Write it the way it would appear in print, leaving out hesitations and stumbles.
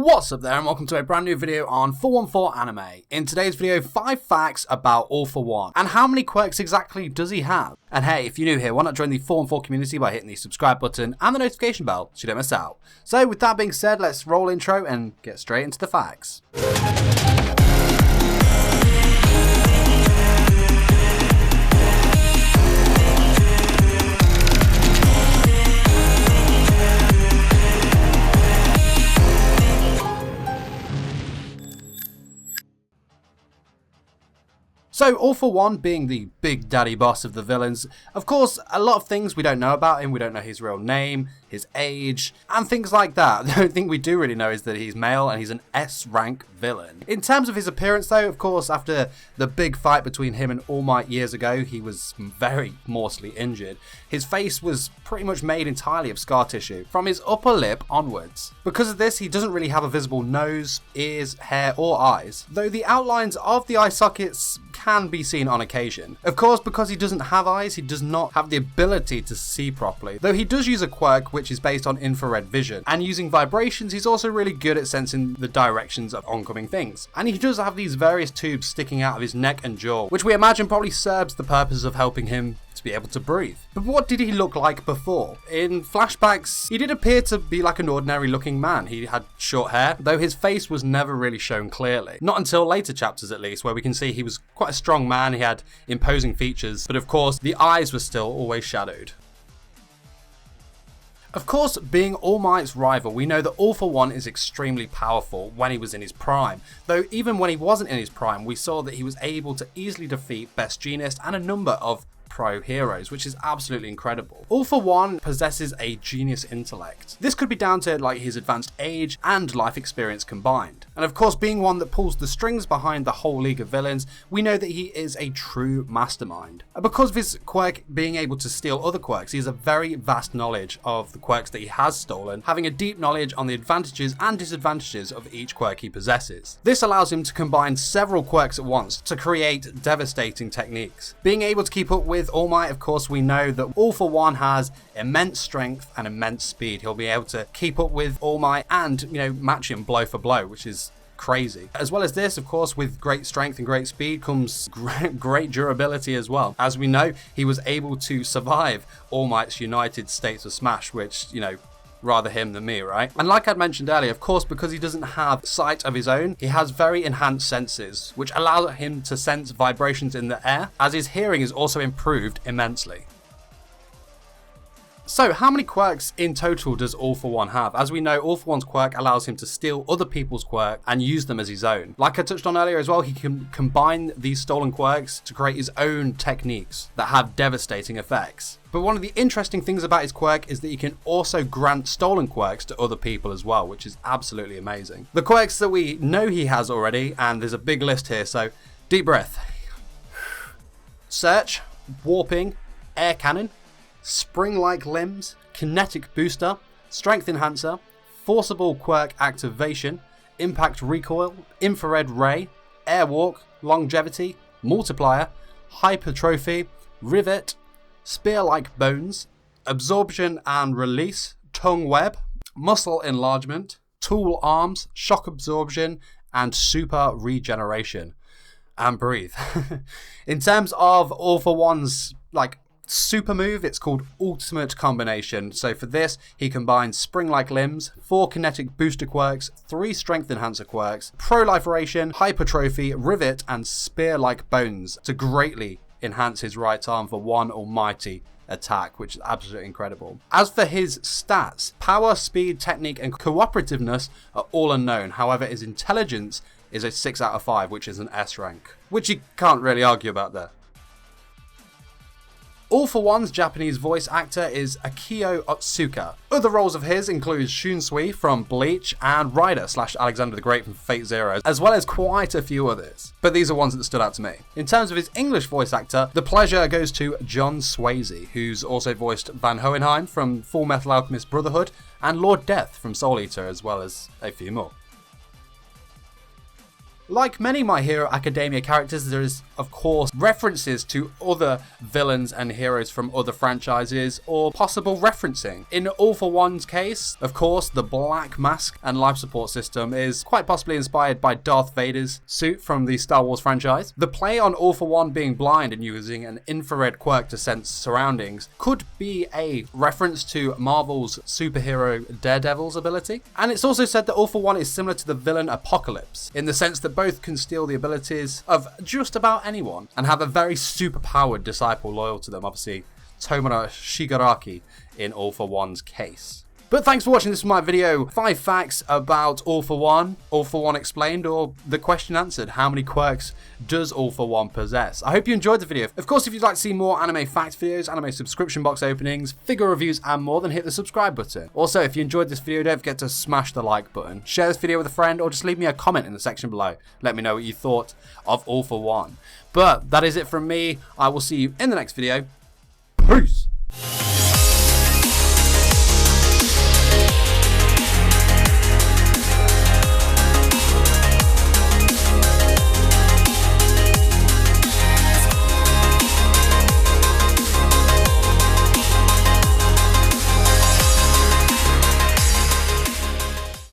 What's up there and welcome to a brand new video on 414 Anime. In today's video, 5 facts about All For One. And how many quirks exactly does he have? And hey, if you're new here, why not join the 414 community by hitting the subscribe button and the notification bell so you don't miss out. So with that being said, let's roll intro and get straight into the facts. So, All For One being the big daddy boss of the villains, of course, a lot of things we don't know about him. We don't know his real name, his age, and things like that. The only thing we do really know is that he's male and he's an S-rank villain. In terms of his appearance though, of course, after the big fight between him and All Might years ago, he was very mortally injured. His face was pretty much made entirely of scar tissue, from his upper lip onwards. Because of this, he doesn't really have a visible nose, ears, hair, or eyes, though the outlines of the eye sockets can be seen on occasion. Of course, because he doesn't have eyes, he does not have the ability to see properly, though he does use a quirk which is based on infrared vision, and using vibrations he's also really good at sensing the directions of oncoming things. And he does have these various tubes sticking out of his neck and jaw, which we imagine probably serves the purpose of helping him to be able to breathe. But what did he look like before? In flashbacks, he did appear to be like an ordinary looking man. He had short hair, though his face was never really shown clearly. Not until later chapters at least, where we can see he was quite a strong man, he had imposing features, but of course the eyes were still always shadowed. Of course, being All Might's rival, we know that All For One is extremely powerful when he was in his prime, though even when he wasn't in his prime, we saw that he was able to easily defeat Best Jeanist and a number of pro heroes, which is absolutely incredible. All For One possesses a genius intellect. This could be down to like his advanced age and life experience combined. And of course, being one that pulls the strings behind the whole league of villains, we know that he is a true mastermind. And because of his quirk being able to steal other quirks, he has a very vast knowledge of the quirks that he has stolen, having a deep knowledge on the advantages and disadvantages of each quirk he possesses. This allows him to combine several quirks at once to create devastating techniques. Being able to keep up with All Might, of course, we know that All For One has immense strength and immense speed. He'll be able to keep up with All Might and, match him blow for blow, which is crazy. As well as this, of course, with great strength and great speed comes great durability as well. As we know, he was able to survive All Might's United States of Smash, which, rather him than me, right? And like I'd mentioned earlier, of course, because he doesn't have sight of his own, he has very enhanced senses, which allow him to sense vibrations in the air, as his hearing is also improved immensely. So, how many quirks in total does All For One have? As we know, All For One's quirk allows him to steal other people's quirk and use them as his own. Like I touched on earlier as well, he can combine these stolen quirks to create his own techniques that have devastating effects. But one of the interesting things about his quirk is that he can also grant stolen quirks to other people as well, which is absolutely amazing. The quirks that we know he has already, and there's a big list here, so deep breath. Search, warping, air cannon, spring-like limbs, kinetic booster, strength enhancer, forcible quirk activation, impact recoil, infrared ray, airwalk, longevity, multiplier, hypertrophy, rivet, spear-like bones, absorption and release, tongue web, muscle enlargement, tool arms, shock absorption, and super regeneration. And breathe. In terms of All For One's super move, it's called Ultimate Combination. So for this, he combines spring-like limbs, 4 kinetic booster quirks, 3 strength enhancer quirks, proliferation, hypertrophy, rivet, and spear-like bones to greatly enhance his right arm for one almighty attack, which is absolutely incredible. As for his stats, power, speed, technique, and cooperativeness are all unknown. However, his intelligence is a 6 out of 5, which is an S rank, which you can't really argue about there. All For One's Japanese voice actor is Akio Otsuka. Other roles of his include Shunsui from Bleach and Ryder/Alexander the Great from Fate Zero, as well as quite a few others. But these are ones that stood out to me. In terms of his English voice actor, the pleasure goes to John Swayze, who's also voiced Van Hohenheim from Full Metal Alchemist Brotherhood and Lord Death from Soul Eater, as well as a few more. Like many My Hero Academia characters, there is of course, references to other villains and heroes from other franchises, or possible referencing. In All For One's case, of course, the black mask and life support system is quite possibly inspired by Darth Vader's suit from the Star Wars franchise. The play on All For One being blind and using an infrared quirk to sense surroundings could be a reference to Marvel's superhero Daredevil's ability. And it's also said that All For One is similar to the villain Apocalypse, in the sense that both can steal the abilities of just about anyone and have a very superpowered disciple loyal to them, obviously Tomura Shigaraki in All For One's case. But thanks for watching this my video. 5 facts about All For One explained, or the question answered. How many quirks does All For One possess? I hope you enjoyed the video. Of course, if you'd like to see more anime fact videos, anime subscription box openings, figure reviews and more, then hit the subscribe button. Also, if you enjoyed this video, don't forget to smash the like button, share this video with a friend, or just leave me a comment in the section below. Let me know what you thought of All For One. But that is it from me. I will see you in the next video. Peace!